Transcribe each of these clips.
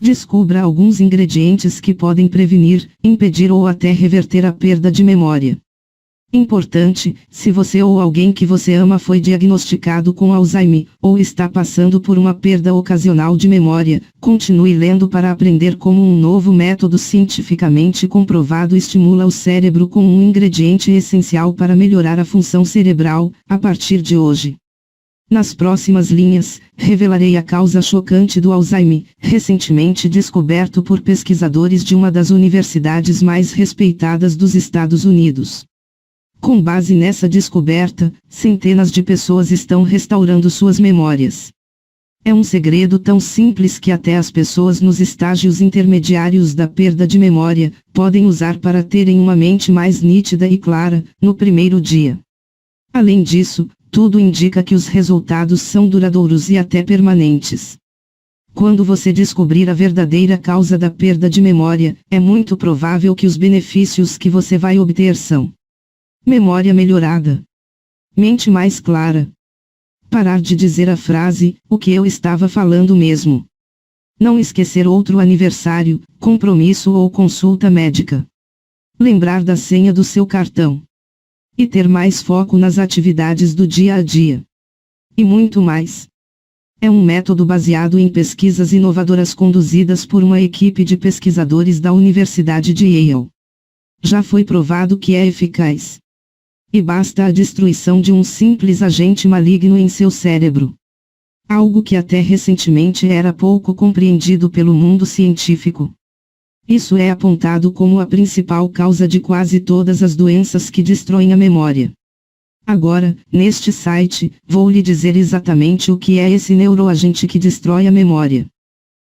Descubra alguns ingredientes que podem prevenir, impedir ou até reverter a perda de memória. Importante: se você ou alguém que você ama foi diagnosticado com Alzheimer, ou está passando por uma perda ocasional de memória, continue lendo para aprender como um novo método cientificamente comprovado estimula o cérebro com um ingrediente essencial para melhorar a função cerebral, a partir de hoje. Nas próximas linhas, revelarei a causa chocante do Alzheimer, recentemente descoberto por pesquisadores de uma das universidades mais respeitadas dos Estados Unidos. Com base nessa descoberta, centenas de pessoas estão restaurando suas memórias. É um segredo tão simples que até as pessoas nos estágios intermediários da perda de memória podem usar para terem uma mente mais nítida e clara no primeiro dia. Além disso, tudo indica que os resultados são duradouros e até permanentes. Quando você descobrir a verdadeira causa da perda de memória, é muito provável que os benefícios que você vai obter são: memória melhorada, mente mais clara, parar de dizer a frase, o que eu estava falando mesmo, não esquecer outro aniversário, compromisso ou consulta médica, lembrar da senha do seu cartão, e ter mais foco nas atividades do dia a dia. E muito mais. É um método baseado em pesquisas inovadoras conduzidas por uma equipe de pesquisadores da Universidade de Yale. Já foi provado que é eficaz. E basta a destruição de um simples agente maligno em seu cérebro. Algo que até recentemente era pouco compreendido pelo mundo científico. Isso é apontado como a principal causa de quase todas as doenças que destroem a memória. Agora, neste site, vou lhe dizer exatamente o que é esse neuroagente que destrói a memória.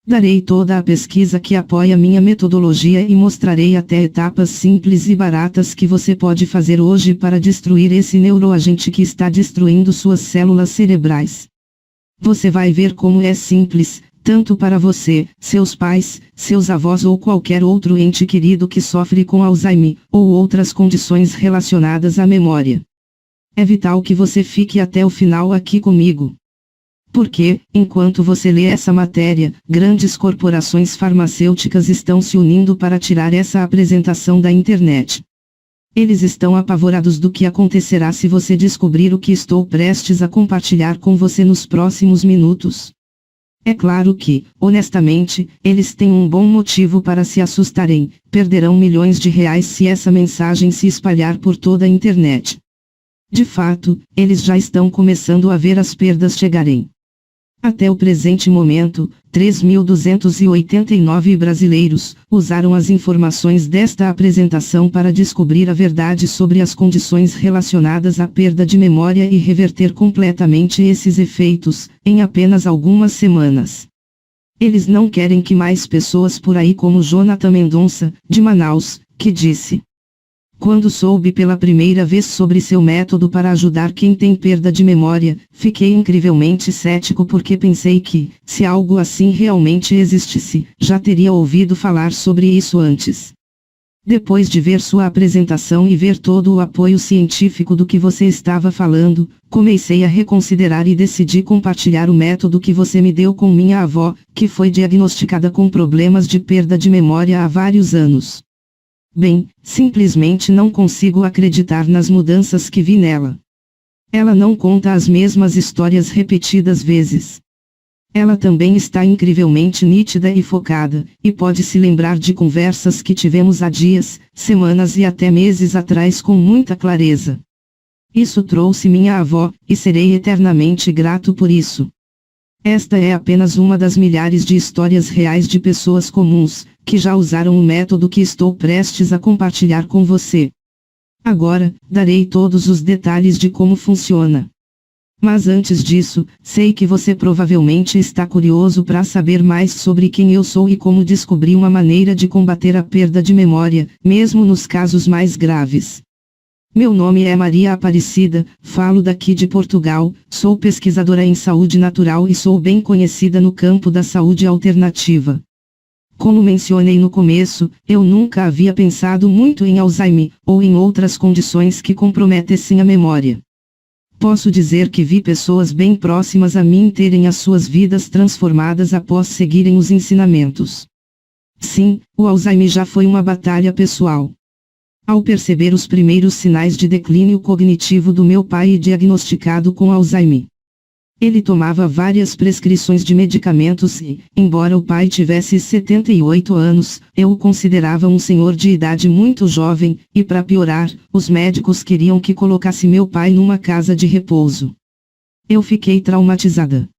Darei toda a pesquisa que apoia minha metodologia e mostrarei até etapas simples e baratas que você pode fazer hoje para destruir esse neuroagente que está destruindo suas células cerebrais. Você vai ver como é simples, tanto para você, seus pais, seus avós ou qualquer outro ente querido que sofre com Alzheimer, ou outras condições relacionadas à memória. É vital que você fique até o final aqui comigo. Porque, enquanto você lê essa matéria, grandes corporações farmacêuticas estão se unindo para tirar essa apresentação da internet. Eles estão apavorados do que acontecerá se você descobrir o que estou prestes a compartilhar com você nos próximos minutos. É claro que, honestamente, eles têm um bom motivo para se assustarem, perderão milhões de reais se essa mensagem se espalhar por toda a internet. De fato, eles já estão começando a ver as perdas chegarem. Até o presente momento, 3.289 brasileiros usaram as informações desta apresentação para descobrir a verdade sobre as condições relacionadas à perda de memória e reverter completamente esses efeitos, em apenas algumas semanas. Eles não querem que mais pessoas por aí como Jonathan Mendonça, de Manaus, que disse: "Quando soube pela primeira vez sobre seu método para ajudar quem tem perda de memória, fiquei incrivelmente cético porque pensei que, se algo assim realmente existisse, já teria ouvido falar sobre isso antes. Depois de ver sua apresentação e ver todo o apoio científico do que você estava falando, comecei a reconsiderar e decidi compartilhar o método que você me deu com minha avó, que foi diagnosticada com problemas de perda de memória há vários anos. Bem, simplesmente não consigo acreditar nas mudanças que vi nela. Ela não conta as mesmas histórias repetidas vezes. Ela também está incrivelmente nítida e focada, e pode se lembrar de conversas que tivemos há dias, semanas e até meses atrás com muita clareza. Isso trouxe minha avó, e serei eternamente grato por isso. Esta é apenas uma das milhares de histórias reais de pessoas comuns, que já usaram o método que estou prestes a compartilhar com você. Agora, darei todos os detalhes de como funciona. Mas antes disso, sei que você provavelmente está curioso para saber mais sobre quem eu sou e como descobri uma maneira de combater a perda de memória, mesmo nos casos mais graves. Meu nome é Maria Aparecida, falo daqui de Portugal, sou pesquisadora em saúde natural e sou bem conhecida no campo da saúde alternativa. Como mencionei no começo, eu nunca havia pensado muito em Alzheimer, ou em outras condições que comprometessem a memória. Posso dizer que vi pessoas bem próximas a mim terem as suas vidas transformadas após seguirem os ensinamentos. Sim, o Alzheimer já foi uma batalha pessoal. Ao perceber os primeiros sinais de declínio cognitivo do meu pai e diagnosticado com Alzheimer, ele tomava várias prescrições de medicamentos e, embora o pai tivesse 78 anos, eu o considerava um senhor de idade muito jovem, e para piorar, os médicos queriam que colocasse meu pai numa casa de repouso. Eu fiquei traumatizada.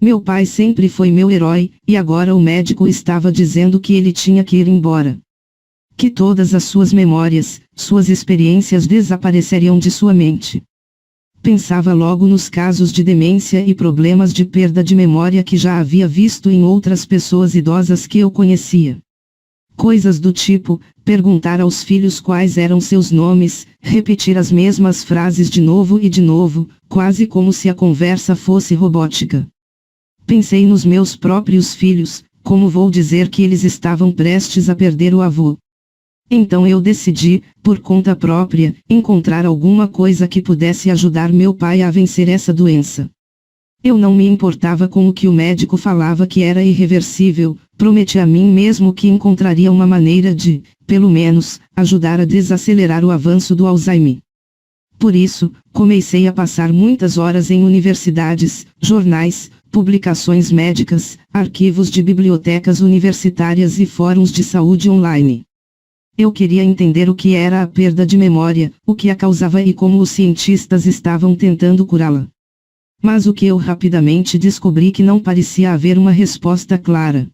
Meu pai sempre foi meu herói, e agora o médico estava dizendo que ele tinha que ir embora. Que todas as suas memórias, suas experiências desapareceriam de sua mente. Pensava logo nos casos de demência e problemas de perda de memória que já havia visto em outras pessoas idosas que eu conhecia. Coisas do tipo, perguntar aos filhos quais eram seus nomes, repetir as mesmas frases de novo e de novo, quase como se a conversa fosse robótica. Pensei nos meus próprios filhos, como vou dizer que eles estavam prestes a perder o avô. Então eu decidi, por conta própria, encontrar alguma coisa que pudesse ajudar meu pai a vencer essa doença. Eu não me importava com o que o médico falava que era irreversível, prometi a mim mesmo que encontraria uma maneira de, pelo menos, ajudar a desacelerar o avanço do Alzheimer. Por isso, comecei a passar muitas horas em universidades, jornais, publicações médicas, arquivos de bibliotecas universitárias e fóruns de saúde online. Eu queria entender o que era a perda de memória, o que a causava e como os cientistas estavam tentando curá-la. Mas o que eu rapidamente descobri que não parecia haver uma resposta clara.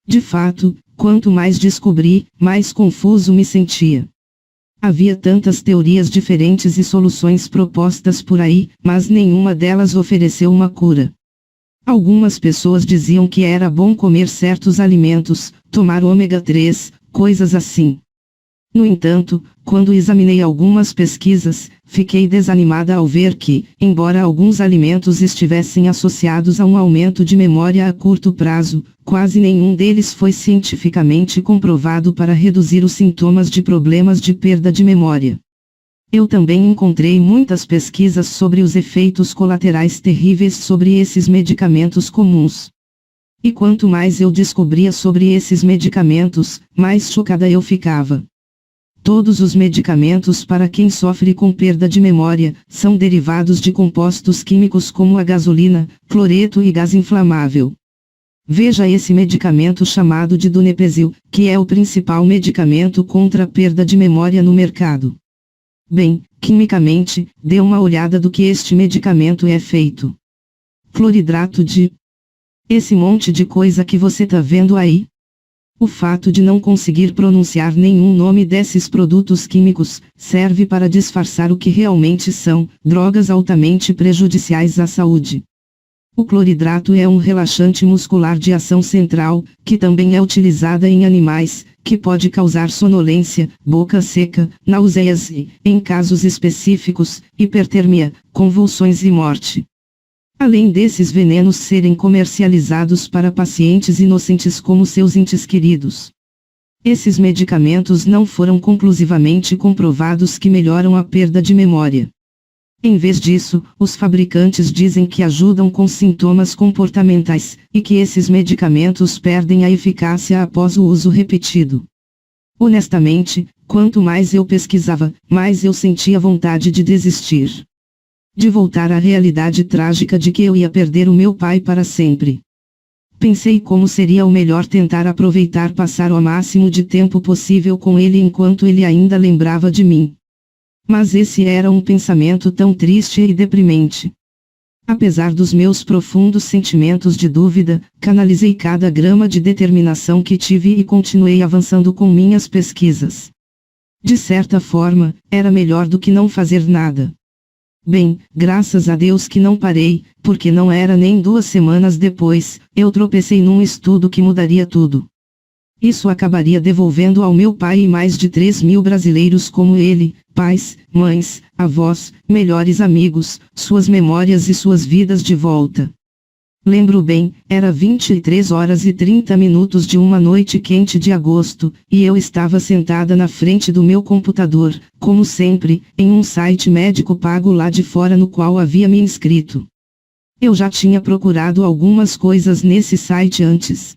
De fato, quanto mais descobri, mais confuso me sentia. Havia tantas teorias diferentes e soluções propostas por aí, mas nenhuma delas ofereceu uma cura. Algumas pessoas diziam que era bom comer certos alimentos, tomar ômega 3, coisas assim. No entanto, quando examinei algumas pesquisas, fiquei desanimada ao ver que, embora alguns alimentos estivessem associados a um aumento de memória a curto prazo, quase nenhum deles foi cientificamente comprovado para reduzir os sintomas de problemas de perda de memória. Eu também encontrei muitas pesquisas sobre os efeitos colaterais terríveis sobre esses medicamentos comuns. E quanto mais eu descobria sobre esses medicamentos, mais chocada eu ficava. Todos os medicamentos para quem sofre com perda de memória são derivados de compostos químicos como a gasolina, cloreto e gás inflamável. Veja esse medicamento chamado de Donepezil, que é o principal medicamento contra a perda de memória no mercado. Bem, quimicamente, dê uma olhada do que este medicamento é feito. Cloridrato de... Esse monte de coisa que você tá vendo aí? O fato de não conseguir pronunciar nenhum nome desses produtos químicos, serve para disfarçar o que realmente são, drogas altamente prejudiciais à saúde. O cloridrato é um relaxante muscular de ação central, que também é utilizada em animais, que pode causar sonolência, boca seca, náuseas e, em casos específicos, hipertermia, convulsões e morte. Além desses venenos serem comercializados para pacientes inocentes como seus entes queridos. Esses medicamentos não foram conclusivamente comprovados que melhoram a perda de memória. Em vez disso, os fabricantes dizem que ajudam com sintomas comportamentais, e que esses medicamentos perdem a eficácia após o uso repetido. Honestamente, quanto mais eu pesquisava, mais eu sentia vontade de desistir. De voltar à realidade trágica de que eu ia perder o meu pai para sempre. Pensei como seria o melhor tentar aproveitar passar o máximo de tempo possível com ele enquanto ele ainda lembrava de mim. Mas esse era um pensamento tão triste e deprimente. Apesar dos meus profundos sentimentos de dúvida, canalizei cada grama de determinação que tive e continuei avançando com minhas pesquisas. De certa forma, era melhor do que não fazer nada. Bem, graças a Deus que não parei, porque não era nem 2 semanas depois, eu tropecei num estudo que mudaria tudo. Isso acabaria devolvendo ao meu pai e mais de 3.000 brasileiros como ele, pais, mães, avós, melhores amigos, suas memórias e suas vidas de volta. Lembro bem, era 23 horas e 30 minutos de uma noite quente de agosto, e eu estava sentada na frente do meu computador, como sempre, em um site médico pago lá de fora no qual havia me inscrito. Eu já tinha procurado algumas coisas nesse site antes.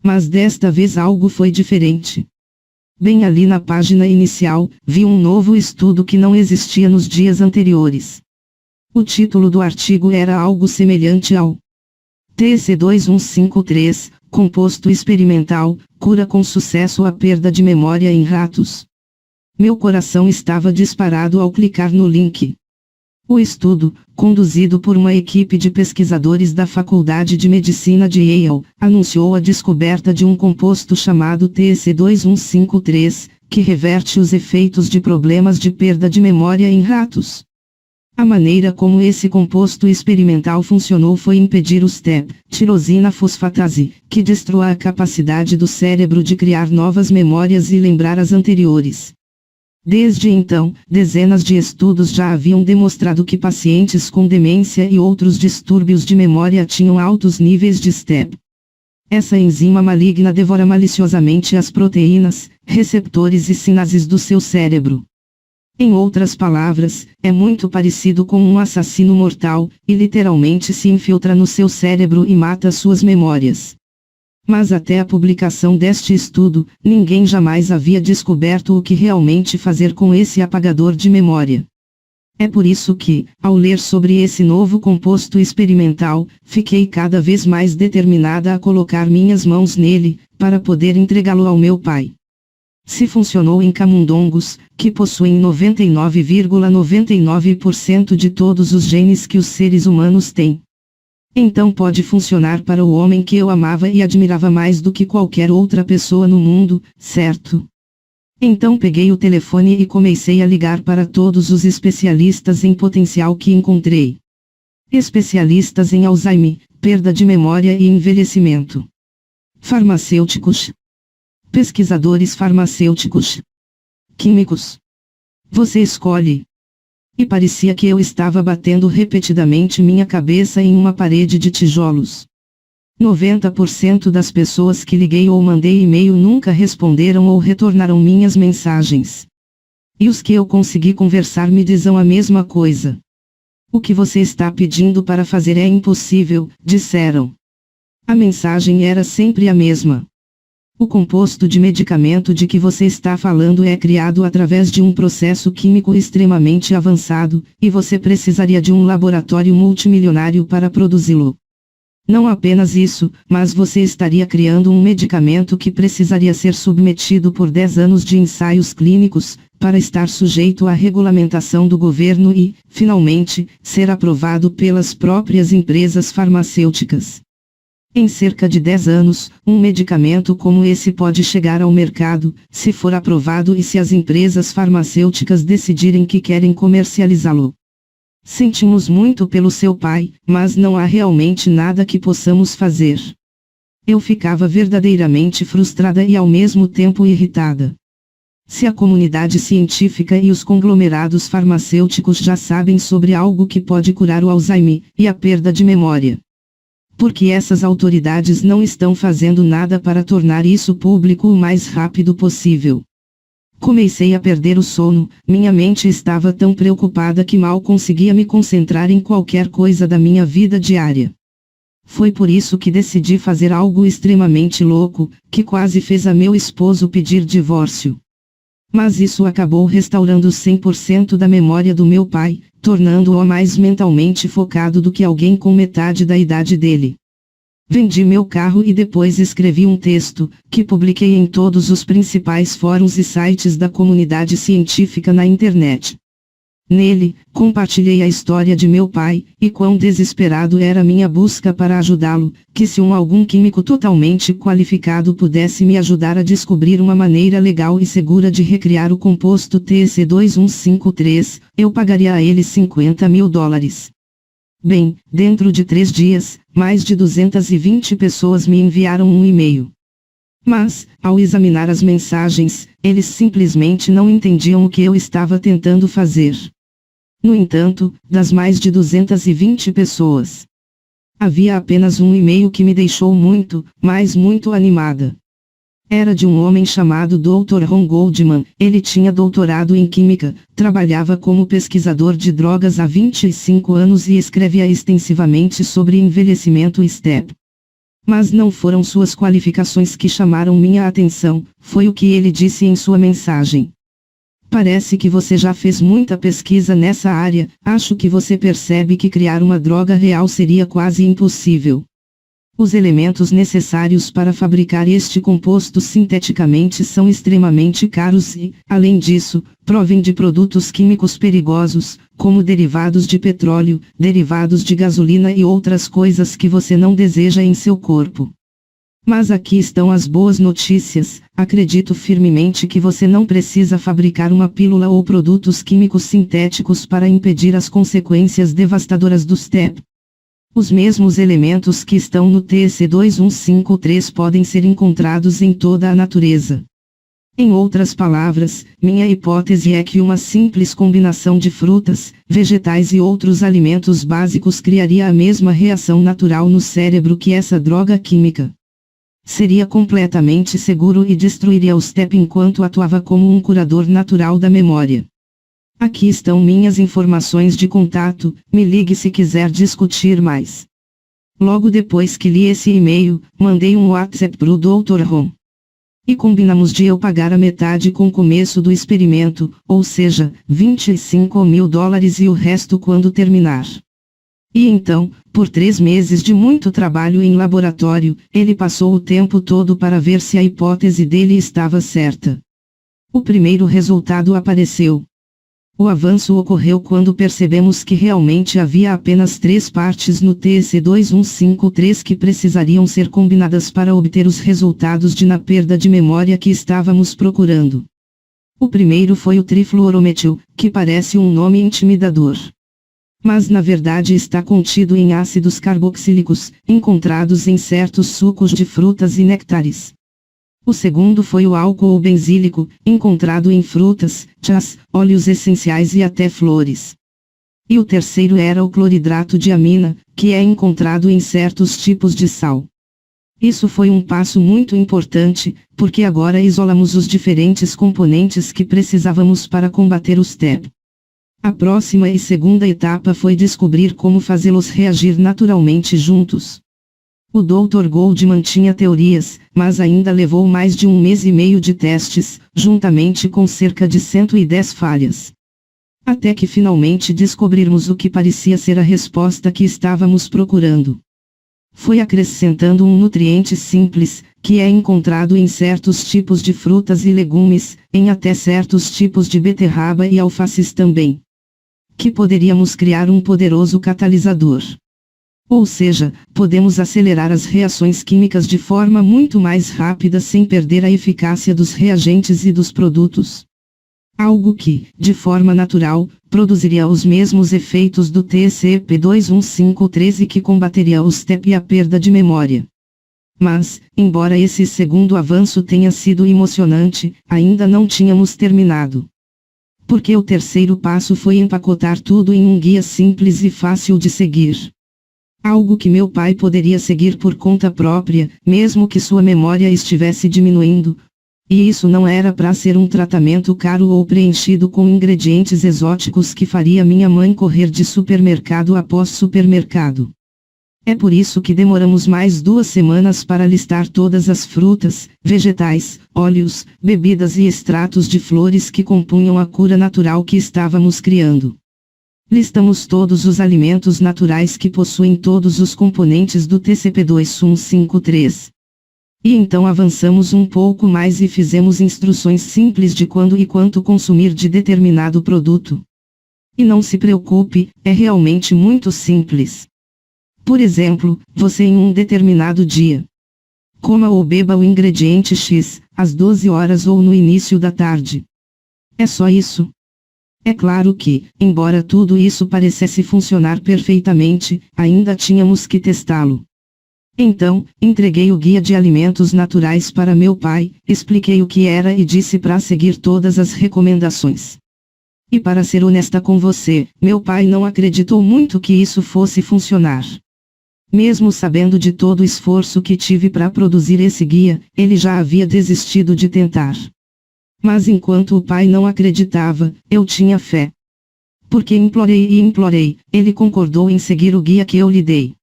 Mas desta vez algo foi diferente. Bem ali na página inicial, vi um novo estudo que não existia nos dias anteriores. O título do artigo era algo semelhante ao TC2153, composto experimental, cura com sucesso a perda de memória em ratos. Meu coração estava disparado ao clicar no link. O estudo, conduzido por uma equipe de pesquisadores da Faculdade de Medicina de Yale, anunciou a descoberta de um composto chamado TC2153, que reverte os efeitos de problemas de perda de memória em ratos. A maneira como esse composto experimental funcionou foi impedir o STEP, tirosina fosfatase, que destrua a capacidade do cérebro de criar novas memórias e lembrar as anteriores. Desde então, dezenas de estudos já haviam demonstrado que pacientes com demência e outros distúrbios de memória tinham altos níveis de STEP. Essa enzima maligna devora maliciosamente as proteínas, receptores e sinases do seu cérebro. Em outras palavras, é muito parecido com um assassino mortal, e literalmente se infiltra no seu cérebro e mata suas memórias. Mas até a publicação deste estudo, ninguém jamais havia descoberto o que realmente fazer com esse apagador de memória. É por isso que, ao ler sobre esse novo composto experimental, fiquei cada vez mais determinada a colocar minhas mãos nele, para poder entregá-lo ao meu pai. Se funcionou em camundongos, que possuem 99,99% de todos os genes que os seres humanos têm, então pode funcionar para o homem que eu amava e admirava mais do que qualquer outra pessoa no mundo, certo? Então peguei o telefone e comecei a ligar para todos os especialistas em potencial que encontrei. Especialistas em Alzheimer, perda de memória e envelhecimento. Farmacêuticos. Pesquisadores farmacêuticos. Químicos. Você escolhe. E parecia que eu estava batendo repetidamente minha cabeça em uma parede de tijolos. 90% das pessoas que liguei ou mandei e-mail nunca responderam ou retornaram minhas mensagens. E os que eu consegui conversar me dizem a mesma coisa. O que você está pedindo para fazer é impossível, disseram. A mensagem era sempre a mesma. O composto de medicamento de que você está falando é criado através de um processo químico extremamente avançado, e você precisaria de um laboratório multimilionário para produzi-lo. Não apenas isso, mas você estaria criando um medicamento que precisaria ser submetido por 10 anos de ensaios clínicos, para estar sujeito à regulamentação do governo e, finalmente, ser aprovado pelas próprias empresas farmacêuticas. Em cerca de 10 anos, um medicamento como esse pode chegar ao mercado, se for aprovado e se as empresas farmacêuticas decidirem que querem comercializá-lo. Sentimos muito pelo seu pai, mas não há realmente nada que possamos fazer. Eu ficava verdadeiramente frustrada e ao mesmo tempo irritada. Se a comunidade científica e os conglomerados farmacêuticos já sabem sobre algo que pode curar o Alzheimer e a perda de memória, porque essas autoridades não estão fazendo nada para tornar isso público o mais rápido possível? Comecei a perder o sono, minha mente estava tão preocupada que mal conseguia me concentrar em qualquer coisa da minha vida diária. Foi por isso que decidi fazer algo extremamente louco, que quase fez a meu esposo pedir divórcio. Mas isso acabou restaurando 100% da memória do meu pai, tornando-o mais mentalmente focado do que alguém com metade da idade dele. Vendi meu carro e depois escrevi um texto, que publiquei em todos os principais fóruns e sites da comunidade científica na internet. Nele, compartilhei a história de meu pai, e quão desesperado era minha busca para ajudá-lo, que se algum químico totalmente qualificado pudesse me ajudar a descobrir uma maneira legal e segura de recriar o composto TC2153, eu pagaria a ele $50.000. Bem, dentro de 3 dias, mais de 220 pessoas me enviaram um e-mail. Mas, ao examinar as mensagens, eles simplesmente não entendiam o que eu estava tentando fazer. No entanto, das mais de 220 pessoas, Havia apenas um e-mail que me deixou muito, mas muito animada. Era de um homem chamado Dr. Ron Goldman. Ele tinha doutorado em Química, trabalhava como pesquisador de drogas há 25 anos e escrevia extensivamente sobre envelhecimento STEP. Mas não foram suas qualificações que chamaram minha atenção, foi o que ele disse em sua mensagem. Parece que você já fez muita pesquisa nessa área, acho que você percebe que criar uma droga real seria quase impossível. Os elementos necessários para fabricar este composto sinteticamente são extremamente caros e, além disso, provêm de produtos químicos perigosos, como derivados de petróleo, derivados de gasolina e outras coisas que você não deseja em seu corpo. Mas aqui estão as boas notícias. Acredito firmemente que você não precisa fabricar uma pílula ou produtos químicos sintéticos para impedir as consequências devastadoras do STEP. Os mesmos elementos que estão no TEC2153 podem ser encontrados em toda a natureza. Em outras palavras, minha hipótese é que uma simples combinação de frutas, vegetais e outros alimentos básicos criaria a mesma reação natural no cérebro que essa droga química. Seria completamente seguro e destruiria o STEP enquanto atuava como um curador natural da memória. Aqui estão minhas informações de contato, me ligue se quiser discutir mais. Logo depois que li esse e-mail, mandei um WhatsApp pro Dr. Ron. E combinamos de eu pagar a metade com o começo do experimento, ou seja, $25.000 e o resto quando terminar. E então, por 3 meses de muito trabalho em laboratório, ele passou o tempo todo para ver se a hipótese dele estava certa. O primeiro resultado apareceu. O avanço ocorreu quando percebemos que realmente havia apenas 3 partes no TEC2153 que precisariam ser combinadas para obter os resultados na perda de memória que estávamos procurando. O primeiro foi o trifluorometil, que parece um nome intimidador. Mas na verdade está contido em ácidos carboxílicos, encontrados em certos sucos de frutas e néctares. O segundo foi o álcool benzílico, encontrado em frutas, chás, óleos essenciais e até flores. E o terceiro era o cloridrato de amina, que é encontrado em certos tipos de sal. Isso foi um passo muito importante, porque agora isolamos os diferentes componentes que precisávamos para combater o STEP. A próxima e segunda etapa foi descobrir como fazê-los reagir naturalmente juntos. O Dr. Goldman tinha teorias, mas ainda levou mais de 1 mês e meio de testes, juntamente com cerca de 110 falhas. Até que finalmente descobrirmos o que parecia ser a resposta que estávamos procurando. Foi acrescentando um nutriente simples, que é encontrado em certos tipos de frutas e legumes, em até certos tipos de beterraba e alfaces também, que poderíamos criar um poderoso catalisador. Ou seja, podemos acelerar as reações químicas de forma muito mais rápida sem perder a eficácia dos reagentes e dos produtos. Algo que, de forma natural, produziria os mesmos efeitos do TECP2153 e que combateria o STEP e a perda de memória. Mas, embora esse segundo avanço tenha sido emocionante, ainda não tínhamos terminado. Porque o terceiro passo foi empacotar tudo em um guia simples e fácil de seguir. Algo que meu pai poderia seguir por conta própria, mesmo que sua memória estivesse diminuindo. E isso não era para ser um tratamento caro ou preenchido com ingredientes exóticos que faria minha mãe correr de supermercado após supermercado. É por isso que demoramos mais 2 semanas para listar todas as frutas, vegetais, óleos, bebidas e extratos de flores que compunham a cura natural que estávamos criando. Listamos todos os alimentos naturais que possuem todos os componentes do TCP2153. E então avançamos um pouco mais e fizemos instruções simples de quando e quanto consumir de determinado produto. E não se preocupe, é realmente muito simples. Por exemplo, você em um determinado dia coma ou beba o ingrediente X, às 12 horas ou no início da tarde. É só isso. É claro que, embora tudo isso parecesse funcionar perfeitamente, ainda tínhamos que testá-lo. Então, entreguei o guia de alimentos naturais para meu pai, expliquei o que era e disse para seguir todas as recomendações. E para ser honesta com você, meu pai não acreditou muito que isso fosse funcionar. Mesmo sabendo de todo o esforço que tive para produzir esse guia, ele já havia desistido de tentar. Mas enquanto o pai não acreditava, eu tinha fé. Porque implorei e implorei, ele concordou em seguir o guia que eu lhe dei.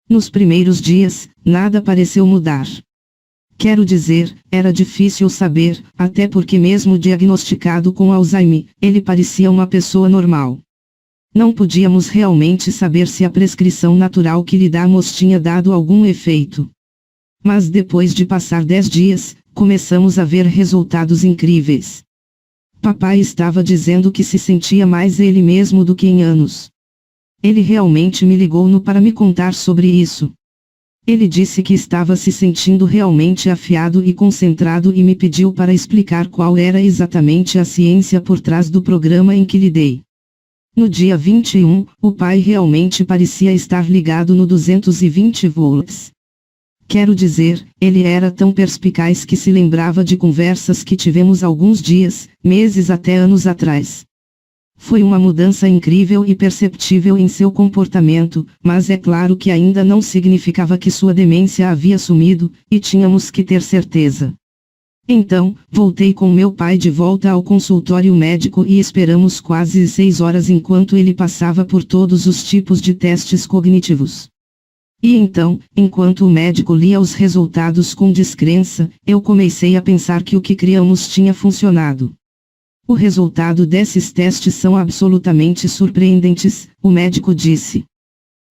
Nos primeiros dias, nada pareceu mudar. Quero dizer, era difícil saber, até porque mesmo diagnosticado com Alzheimer, ele parecia uma pessoa normal. Não podíamos realmente saber se a prescrição natural que lhe damos tinha dado algum efeito. Mas depois de passar 10 dias, começamos a ver resultados incríveis. Papai estava dizendo que se sentia mais ele mesmo do que em anos. Ele realmente me ligou para me contar sobre isso. Ele disse que estava se sentindo realmente afiado e concentrado e me pediu para explicar qual era exatamente a ciência por trás do programa em que lhe dei. No dia 21, o pai realmente parecia estar ligado no 220 volts. Quero dizer, ele era tão perspicaz que se lembrava de conversas que tivemos alguns dias, meses até anos atrás. Foi uma mudança incrível e perceptível em seu comportamento, mas é claro que ainda não significava que sua demência havia sumido, e tínhamos que ter certeza. Então, voltei com meu pai de volta ao consultório médico e esperamos quase 6 horas enquanto ele passava por todos os tipos de testes cognitivos. E então, enquanto o médico lia os resultados com descrença, eu comecei a pensar que o que criamos tinha funcionado. O resultado desses testes são absolutamente surpreendentes, o médico disse.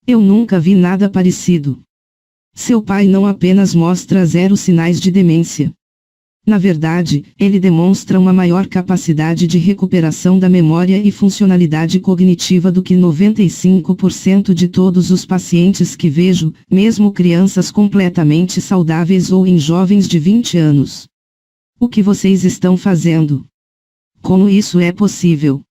Eu nunca vi nada parecido. Seu pai não apenas mostra 0 sinais de demência. Na verdade, ele demonstra uma maior capacidade de recuperação da memória e funcionalidade cognitiva do que 95% de todos os pacientes que vejo, mesmo crianças completamente saudáveis ou em jovens de 20 anos. O que vocês estão fazendo? Como isso é possível?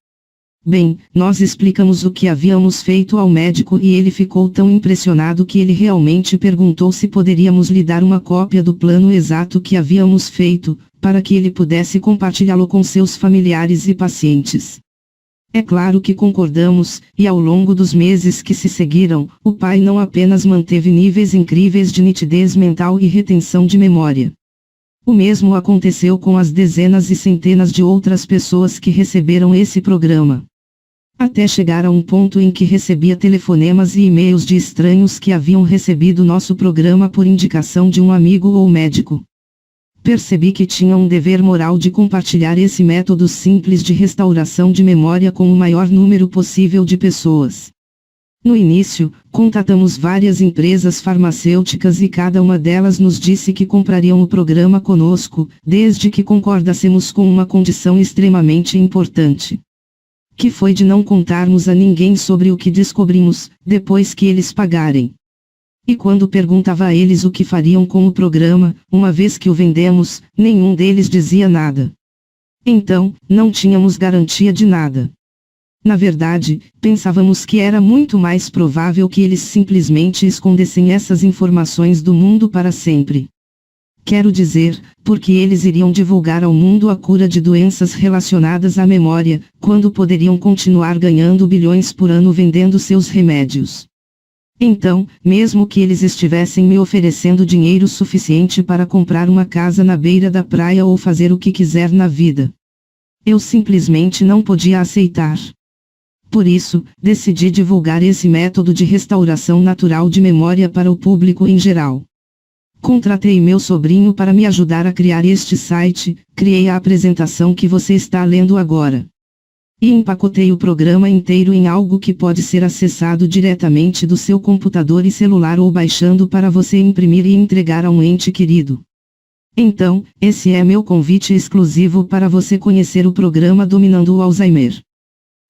Bem, nós explicamos o que havíamos feito ao médico e ele ficou tão impressionado que ele realmente perguntou se poderíamos lhe dar uma cópia do plano exato que havíamos feito, para que ele pudesse compartilhá-lo com seus familiares e pacientes. É claro que concordamos, e ao longo dos meses que se seguiram, o pai não apenas manteve níveis incríveis de nitidez mental e retenção de memória. O mesmo aconteceu com as dezenas e centenas de outras pessoas que receberam esse programa. Até chegar a um ponto em que recebia telefonemas e e-mails de estranhos que haviam recebido nosso programa por indicação de um amigo ou médico. Percebi que tinha um dever moral de compartilhar esse método simples de restauração de memória com o maior número possível de pessoas. No início, contatamos várias empresas farmacêuticas e cada uma delas nos disse que comprariam o programa conosco, desde que concordássemos com uma condição extremamente importante. Que foi de não contarmos a ninguém sobre o que descobrimos, depois que eles pagarem. E quando perguntava a eles o que fariam com o programa, uma vez que o vendemos, nenhum deles dizia nada. Então, não tínhamos garantia de nada. Na verdade, pensávamos que era muito mais provável que eles simplesmente escondessem essas informações do mundo para sempre. Quero dizer, porque eles iriam divulgar ao mundo a cura de doenças relacionadas à memória, quando poderiam continuar ganhando bilhões por ano vendendo seus remédios. Então, mesmo que eles estivessem me oferecendo dinheiro suficiente para comprar uma casa na beira da praia ou fazer o que quiser na vida, eu simplesmente não podia aceitar. Por isso, decidi divulgar esse método de restauração natural de memória para o público em geral. Contratei meu sobrinho para me ajudar a criar este site, criei a apresentação que você está lendo agora. E empacotei o programa inteiro em algo que pode ser acessado diretamente do seu computador e celular ou baixando para você imprimir e entregar a um ente querido. Então, esse é meu convite exclusivo para você conhecer o programa Dominando o Alzheimer.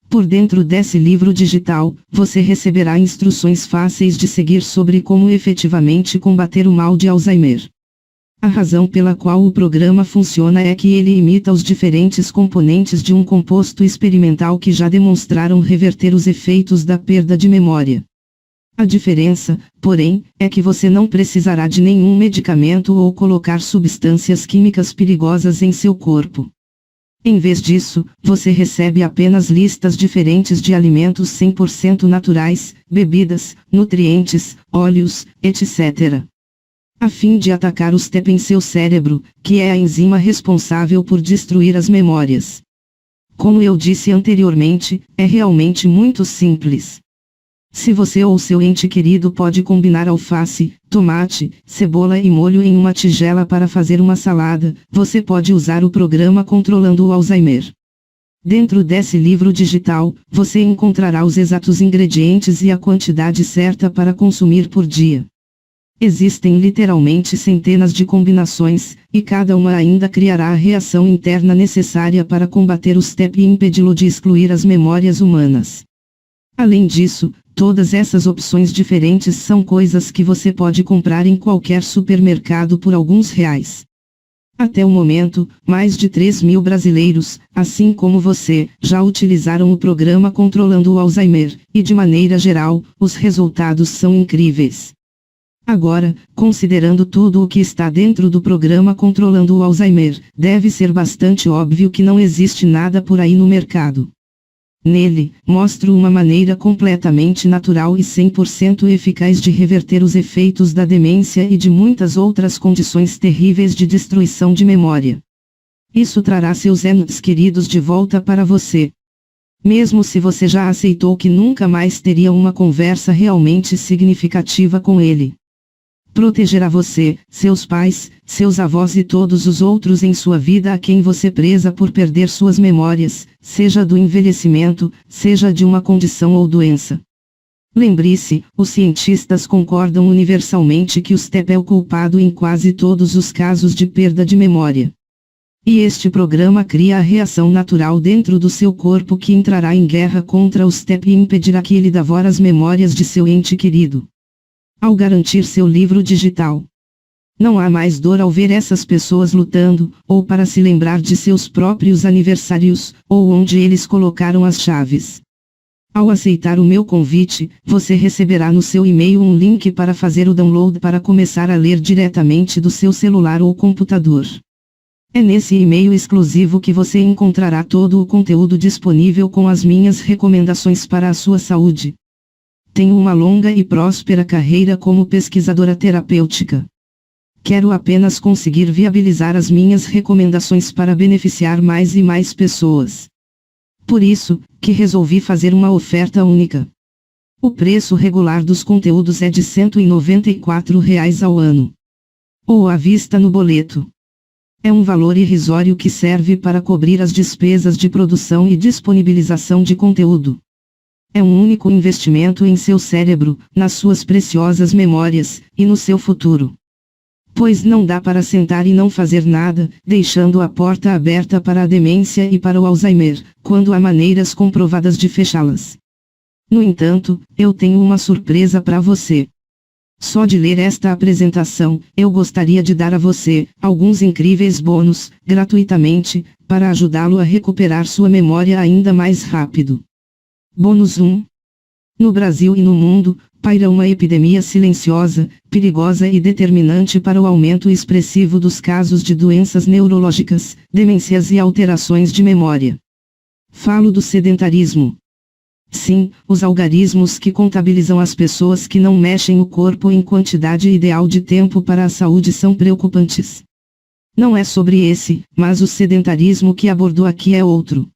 Por dentro desse livro digital, você receberá instruções fáceis de seguir sobre como efetivamente combater o mal de Alzheimer. A razão pela qual o programa funciona é que ele imita os diferentes componentes de um composto experimental que já demonstraram reverter os efeitos da perda de memória. A diferença, porém, é que você não precisará de nenhum medicamento ou colocar substâncias químicas perigosas em seu corpo. Em vez disso, você recebe apenas listas diferentes de alimentos 100% naturais, bebidas, nutrientes, óleos, etc. A fim de atacar o STEP em seu cérebro, que é a enzima responsável por destruir as memórias. Como eu disse anteriormente, é realmente muito simples. Se você ou seu ente querido pode combinar alface, tomate, cebola e molho em uma tigela para fazer uma salada, você pode usar o programa Controlando o Alzheimer. Dentro desse livro digital, você encontrará os exatos ingredientes e a quantidade certa para consumir por dia. Existem literalmente centenas de combinações, e cada uma ainda criará a reação interna necessária para combater o STEP e impedi-lo de excluir as memórias humanas. Além disso, todas essas opções diferentes são coisas que você pode comprar em qualquer supermercado por alguns reais. Até o momento, mais de 3.000 brasileiros, assim como você, já utilizaram o programa Controlando o Alzheimer, e de maneira geral, os resultados são incríveis. Agora, considerando tudo o que está dentro do programa Controlando o Alzheimer, deve ser bastante óbvio que não existe nada por aí no mercado. Nele, mostro uma maneira completamente natural e 100% eficaz de reverter os efeitos da demência e de muitas outras condições terríveis de destruição de memória. Isso trará seus entes queridos de volta para você. Mesmo se você já aceitou que nunca mais teria uma conversa realmente significativa com ele. Protegerá você, seus pais, seus avós e todos os outros em sua vida a quem você preza por perder suas memórias, seja do envelhecimento, seja de uma condição ou doença. Lembre-se, os cientistas concordam universalmente que o STEP é o culpado em quase todos os casos de perda de memória. E este programa cria a reação natural dentro do seu corpo que entrará em guerra contra o STEP e impedirá que ele devore as memórias de seu ente querido. Ao garantir seu livro digital, não há mais dor ao ver essas pessoas lutando, ou para se lembrar de seus próprios aniversários, ou onde eles colocaram as chaves. Ao aceitar o meu convite, você receberá no seu e-mail um link para fazer o download para começar a ler diretamente do seu celular ou computador. É nesse e-mail exclusivo que você encontrará todo o conteúdo disponível com as minhas recomendações para a sua saúde. Tenho uma longa e próspera carreira como pesquisadora terapêutica. Quero apenas conseguir viabilizar as minhas recomendações para beneficiar mais e mais pessoas. Por isso, que resolvi fazer uma oferta única. O preço regular dos conteúdos é de R$ 194 ao ano. Ou à vista no boleto. É um valor irrisório que serve para cobrir as despesas de produção e disponibilização de conteúdo. É um único investimento em seu cérebro, nas suas preciosas memórias, e no seu futuro. Pois não dá para sentar e não fazer nada, deixando a porta aberta para a demência e para o Alzheimer, quando há maneiras comprovadas de fechá-las. No entanto, eu tenho uma surpresa para você. Só de ler esta apresentação, eu gostaria de dar a você alguns incríveis bônus, gratuitamente, para ajudá-lo a recuperar sua memória ainda mais rápido. Bônus 1. No Brasil e no mundo, paira uma epidemia silenciosa, perigosa e determinante para o aumento expressivo dos casos de doenças neurológicas, demências e alterações de memória. Falo do sedentarismo. Sim, os algarismos que contabilizam as pessoas que não mexem o corpo em quantidade ideal de tempo para a saúde são preocupantes. Não é sobre esse, mas o sedentarismo que abordou aqui é outro.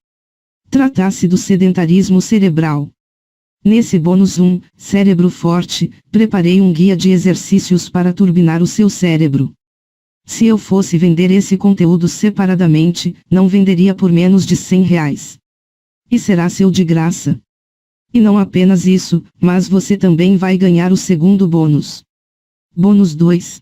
Trata-se do sedentarismo cerebral. Nesse bônus 1, Cérebro Forte, preparei um guia de exercícios para turbinar o seu cérebro. Se eu fosse vender esse conteúdo separadamente, não venderia por menos de R$ 100. E será seu de graça. E não apenas isso, mas você também vai ganhar o segundo bônus. Bônus 2.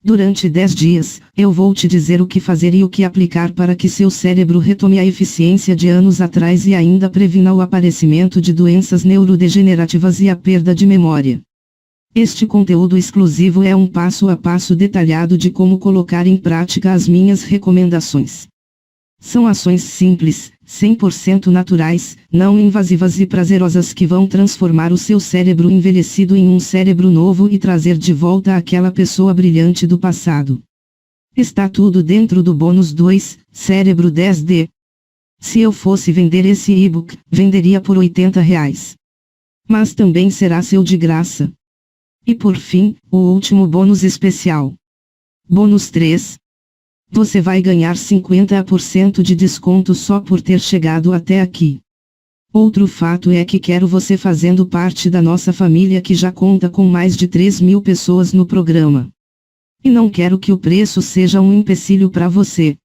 Durante 10 dias, eu vou te dizer o que fazer e o que aplicar para que seu cérebro retome a eficiência de anos atrás e ainda previna o aparecimento de doenças neurodegenerativas e a perda de memória. Este conteúdo exclusivo é um passo a passo detalhado de como colocar em prática as minhas recomendações. São ações simples, 100% naturais, não invasivas e prazerosas que vão transformar o seu cérebro envelhecido em um cérebro novo e trazer de volta aquela pessoa brilhante do passado. Está tudo dentro do bônus 2, Cérebro 10D. Se eu fosse vender esse e-book, venderia por R$ 80. Mas também será seu de graça. E por fim, o último bônus especial. Bônus 3. Você vai ganhar 50% de desconto só por ter chegado até aqui. Outro fato é que quero você fazendo parte da nossa família que já conta com mais de 3.000 pessoas no programa. E não quero que o preço seja um empecilho para você.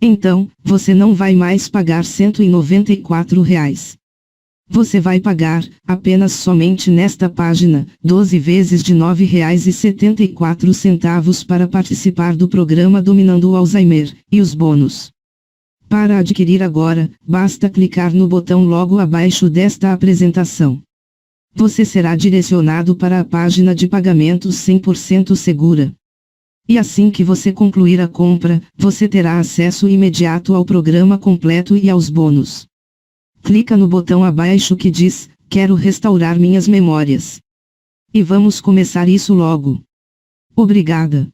Então, você não vai mais pagar R$ 194. Você vai pagar, apenas somente nesta página, 12 vezes de R$ 9,74 para participar do programa Dominando o Alzheimer, e os bônus. Para adquirir agora, basta clicar no botão logo abaixo desta apresentação. Você será direcionado para a página de pagamentos 100% segura. E assim que você concluir a compra, você terá acesso imediato ao programa completo e aos bônus. Clica no botão abaixo que diz, quero restaurar minhas memórias. E vamos começar isso logo. Obrigada.